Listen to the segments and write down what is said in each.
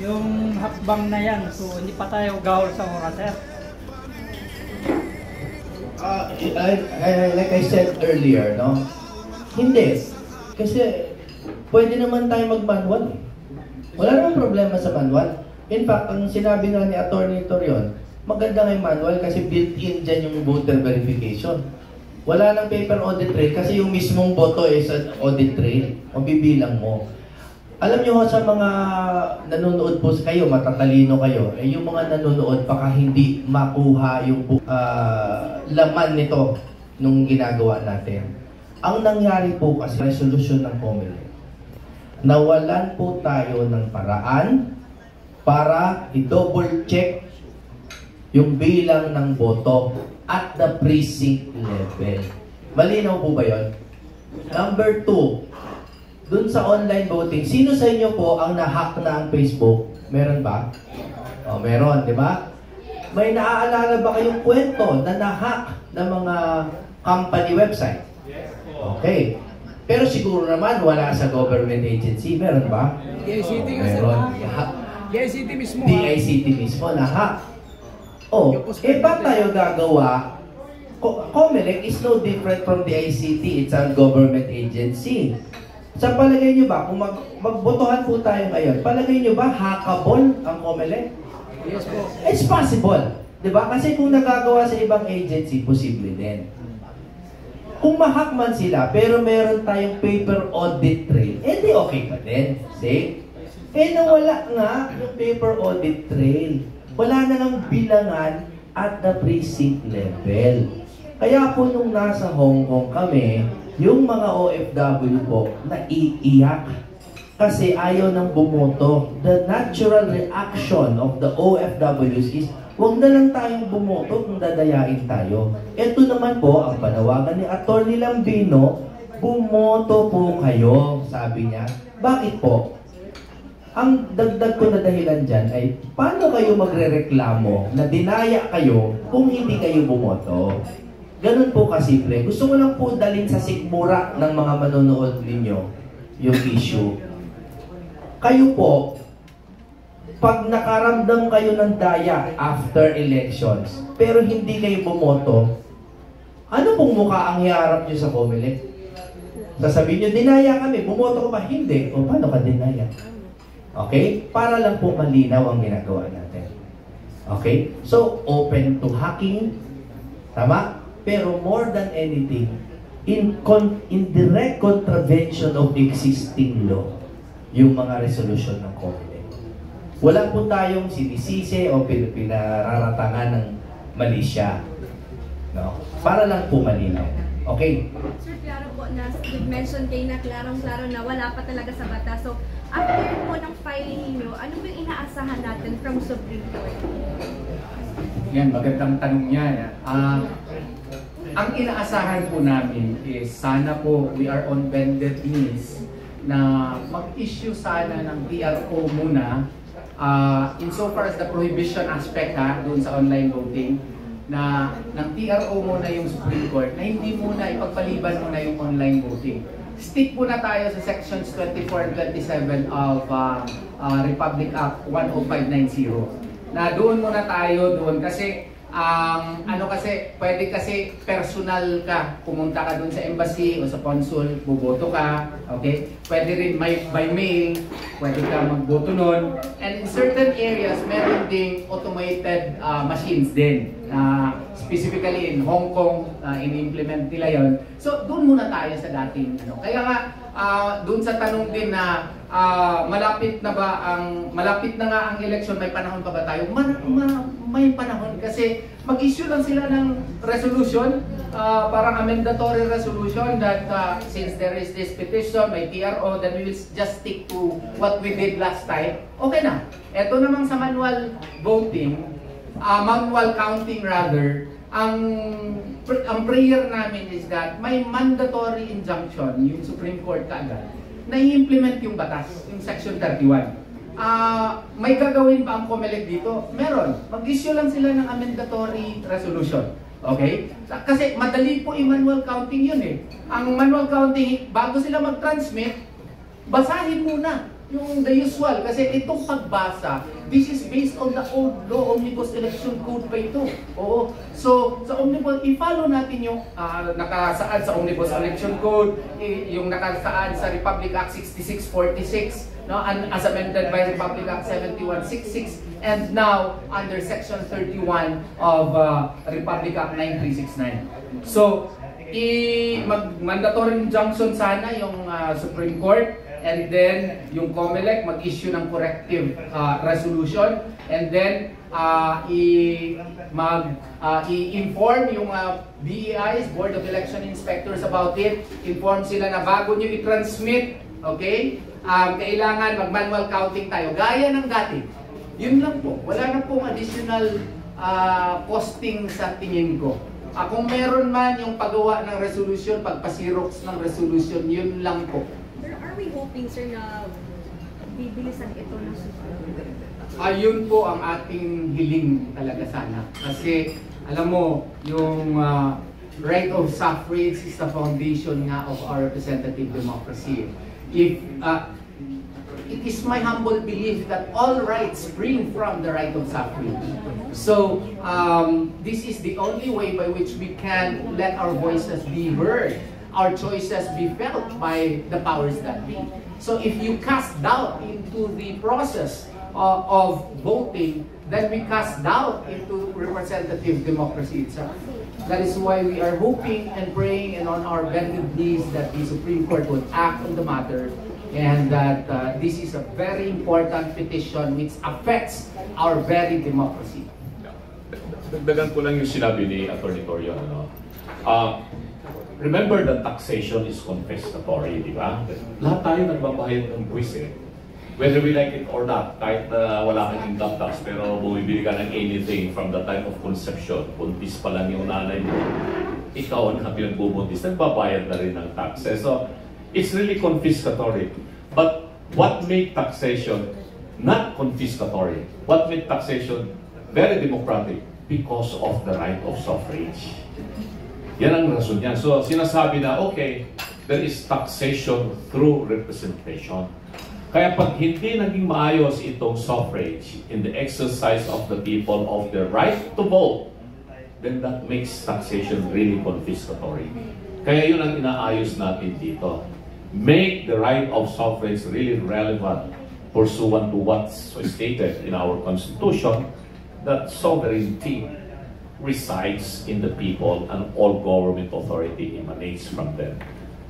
yung hakbang na yan. So, hindi pa tayo gawal sa oras, sir. Like I said earlier, no? Hindi. Kasi pwede naman tayo mag-manual. Wala namang problema sa manual. In fact, ang sinabi nga ni Atty. Torion, maganda nga yung manual kasi built-in dyan yung voter verification. Wala nang paper audit trail kasi yung mismong boto is an audit trail. O bibilang mo. Alam nyo sa mga nanonood po kayo, matatalino kayo, yung mga nanonood baka hindi makuha yung laman nito nung ginagawa natin. Ang nangyari po kasi resolution ng COMELEC, nawalan po tayo ng paraan para i-double check yung bilang ng boto at the precinct level. Malinaw po ba yun? Number 2, dun sa online voting, sino sa inyo po ang na-hack na ang Facebook? Meron ba? O, meron, di ba? May naaalala ba kayong kwento na na-hack ng mga company website? Okay. Pero siguro naman wala sa government agency. Meron ba? DICT kasi meron. DICT mismo. DICT mismo na-hack. Oh, ba't tayo gagawa? COMELEC is no different from DICT. It's a government agency. Sa palagay nyo ba, kung magbotohan po tayo ngayon, palagay nyo ba hackable ang COMELEC? Yes po. It's possible. Diba? Kasi kung nagagawa sa ibang agency, posible din. Kung ma-hack man sila, pero meron tayong paper audit trail, di okay pa din. See? Nawala nga yung paper audit trail. Wala na lang bilangan at the precinct level. Kaya po nung nasa Hong Kong kami, yung mga OFW po, naiiyak. Kasi ayaw nang bumoto. The natural reaction of the OFWs is, huwag na lang tayong bumoto kung dadayain tayo. Ito naman po, ang panawagan ni Atty. Lambino, bumoto po kayo, sabi niya. Bakit po? Ang dagdag ko na dahilan dyan ay, paano kayo magre-reklamo na dinaya kayo kung hindi kayo bumoto? Ganun po kasimple. Gusto ko lang po dalhin sa sikmura ng mga manonood ninyo yung issue. Kayo po, pag nakaramdam kayo ng daya after elections, pero hindi kayo bumoto, ano pong mukha ang hiharap nyo sa COMELEC? Sasabihin nyo, dinaya kami, bumoto ko ba? Hindi. O paano ka dinaya? Okay? Para lang po malinaw ang ginagawa natin. Okay? So, open to hacking. Tama? Pero more than anything, in direct contravention of existing law, yung mga resolution ng COMELEC. Wala po tayong sinisisi o pinararatangan ng mali siya. No? Para lang po malinaw. Okay? Sir, klaro po na mention kayo na klarong-klaro na wala pa talaga sa batas. So, after po ng filing niyo, ano po yung inaasahan natin from Supreme Court? Yan, magandang tanong yan. Ang inaasahan po namin is sana po we are on bended knees na mag-issue sana ng TRO muna insofar as the prohibition aspect doon sa online voting na ng TRO muna yung Supreme Court na hindi muna ipagpaliban muna yung online voting. Stick muna tayo sa sections 24 and 27 of Republic Act 10590 na doon muna tayo doon kasi kasi pwede kasi personal ka, pumunta ka doon sa embassy o sa consul, boboto ka, okay? Pwede rin by mail, pwede ka magboto noon. And in certain areas, meron ding automated machines din. Specifically in Hong Kong, in-implement nila yon. So doon muna tayo sa dating Kaya nga doon sa tanong din na malapit na nga ang election, may panahon pa ba tayo? May panahon kasi mag-issue lang sila ng resolution, parang amendatory resolution that since there is this petition, may TRO, then we will just stick to what we did last time. Okay na. Ito namang sa manual voting, manual counting rather, ang prayer namin is that may mandatory injunction yung Supreme Court kaagad na i-implement yung batas, yung Section 31. May gagawin ba ang COMELEC dito? Meron. Mag-issue lang sila ng amendatory resolution. Okay? Kasi madali po i-manual counting yun eh. Ang manual counting, bago sila mag-transmit, basahin muna yung the usual. Kasi itong pagbasa, this is based on the old law, Omnibus Election Code pa ito. Oo. So, sa Omnibus, i-follow natin yung nakasaad sa Omnibus Election Code, yung nakasaad sa Republic Act 6646, no, and as amended by Republic Act 7166, and now under Section 31 of Republic Act 9369. So, mandatory injunction sana yung Supreme Court, and then yung COMELEC mag-issue ng corrective resolution, and then i-inform yung BEIs, Board of Election Inspectors about it. Inform sila na bago nyo i-transmit, okay, kailangan mag-manual counting tayo, gaya ng dati. Yun lang po, wala na pong additional costing sa tingin ko. Kung meron man yung paggawa ng resolution, pagpasirox ng resolution, yun lang po. Pero are we hoping, sir, na bibilisan ito ng susunod? Ayun po ang ating hiling talaga sana. Kasi, alam mo, yung right of suffrage is the foundation nga of our representative democracy. If it is my humble belief that all rights spring from the right of suffrage. So, this is the only way by which we can let our voices be heard, our choices be felt by the powers that be. So, if you cast doubt into the process of voting, then we cast doubt into representative democracy itself. That is why we are hoping and praying and on our bended knees that the Supreme Court would act on the matter, and that this is a very important petition which affects our very democracy. Dagdagan ko lang yung sinabi ni Atty. Torion. Remember that taxation is confiscatory, di ba? Lahat tayo nagbabayad ng buwis eh. Whether we like it or not, kahit na wala kang income tax, pero bumibili ka ng anything from the time of conception, buntis pa lang yung nanay mo, ikaw ang pinagbubuntis, nagbabayad na rin ng taxes. So, it's really confiscatory. But what made taxation not confiscatory? What made taxation very democratic? Because of the right of suffrage. Yan ang rason niya. So, sinasabi na, okay, there is taxation through representation. Kaya pag hindi naging maayos itong suffrage in the exercise of the people of their right to vote, then that makes taxation really confiscatory. Kaya yun ang inaayos natin dito. Make the right of suffrage really relevant pursuant to what's stated in our Constitution, that sovereignty resides in the people and all government authority emanates from them.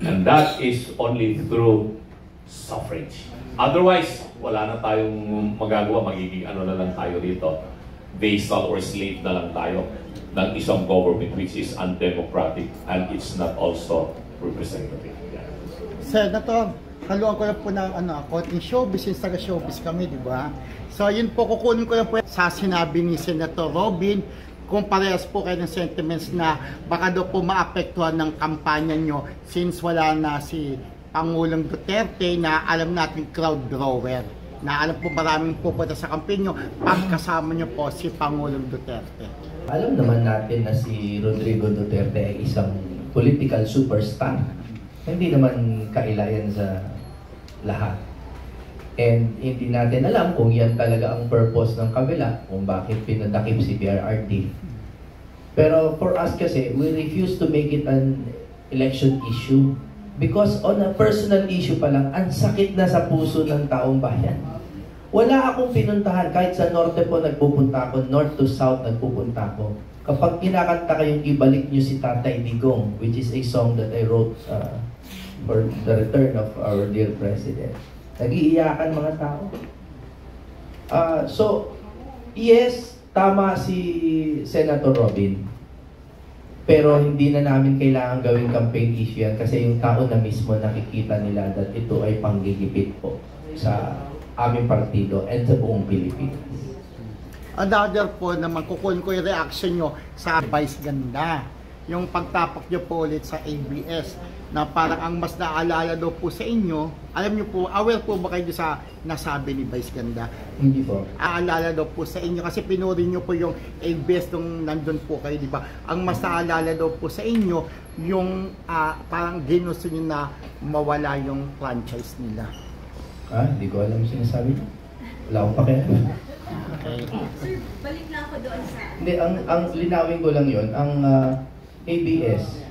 And that is only through suffrage. Otherwise, wala na tayong magagawa, magiging ano na lang tayo dito, vassal or slave na lang tayo ng isang government which is undemocratic and it's not also representative. Yeah. Senator, haluan ko lang po ng konting showbiz, since taga-showbiz kami, di ba? So, yun po, kukunin ko lang po sa sinabi ni Senator Robin, kung parehas po kayo ng sentiments na baka daw po maapektuhan ng kampanya nyo since wala na si Pangulong Duterte na alam natin crowd drawer, na alam po maraming pupunta sa kampanya nyo pagkasama nyo po si Pangulong Duterte. Alam naman natin na si Rodrigo Duterte ay isang political superstar. Hindi naman kailayan sa lahat. And hindi natin alam kung yan talaga ang purpose ng kabila, kung bakit pinadakip si PRRD. Pero for us kasi, we refuse to make it an election issue. Because on a personal issue pa lang, ang sakit na sa puso ng taong bayan. Wala akong pinuntahan, kahit sa norte po nagpupunta ako, north to south nagpupunta ako. Kapag kinakanta kayong ibalik nyo si Tatay Digong, which is a song that I wrote for the return of our dear President, nag-iiyakan mga tao. So, yes, tama si Senator Robin. Pero hindi na namin kailangan gawing campaign issue yan kasi yung tao na mismo nakikita nila that ito ay panggigipit po sa aming partido and sa buong Pilipinas. Another po naman, kukunin ko yung reaction nyo sa Vice Ganda. Yung pagtapak nyo po ulit sa ABS na parang ang mas naalala daw po sa inyo, alam nyo po, aware po ba kayo sa nasabi ni Vice Ganda? Hindi po. Aalala daw po sa inyo kasi pinuri nyo po yung ABS nung nandun po kayo, di ba? Ang mas naalala daw po sa inyo, yung parang ginusto nyo na mawala yung franchise nila. Hindi ko alam yung sinasabi niyo. Wala akong pakialam. Okay. Sir, balik na ako doon sa... Hindi, ang linawin ko lang yon, ang ABS,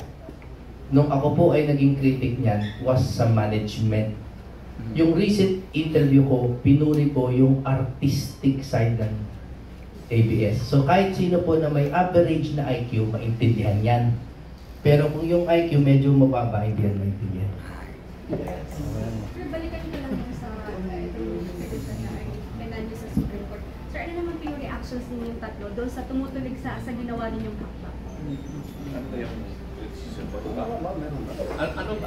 nung ako po ay naging critic niyan, was sa management. Yung recent interview ko, pinuri ko yung artistic side ng ABS. So kahit sino po na may average na IQ, maintindihan yan. Pero kung yung IQ medyo mababa, hindi yan maintindihan. Sir, balikan ko lang sa itong petition na pinanyo sa Supreme Court. Sir, ano naman po yung reactions ninyong tatlo doon sa tumutulig sa ginawa ninyong hakbang?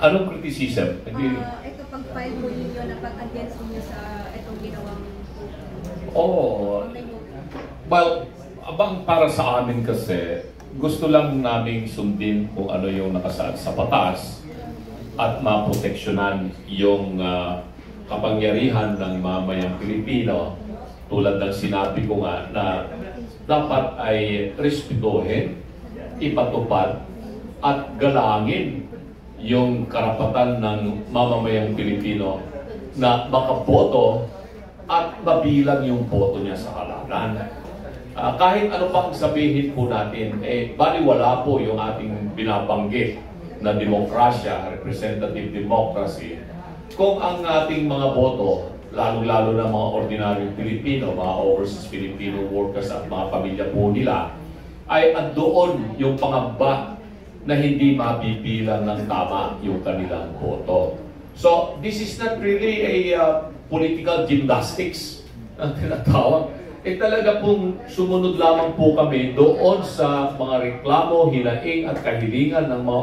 Anong criticism? Ito pag-file po ninyo na pag-against ninyo sa itong ginawang Well, para sa amin kasi, gusto lang naming sundin kung ano yung nakasaad sa batas at maproteksyonan yung kapangyarihan ng mamayang Pilipino, tulad ng sinabi ko nga na dapat ay respetuhin, ipatupad at galangin yung karapatan ng mamamayang Pilipino na makaboto at mabilang yung boto niya sa halalan. Kahit ano pang sabihin po natin, baliwala po yung ating binabanggit na demokrasya, representative democracy, kung ang ating mga boto, lalo-lalo na mga ordinaryong Pilipino, mga overseas Filipino workers at mga pamilya po nila, ay andoon yung pangamba na hindi mabibilang ng tama yung kanilang boto. So, this is not really a political gymnastics ang tinatawag. Talaga pong sumunod lamang po kami doon sa mga reklamo, hinaing at kahilingan ng mga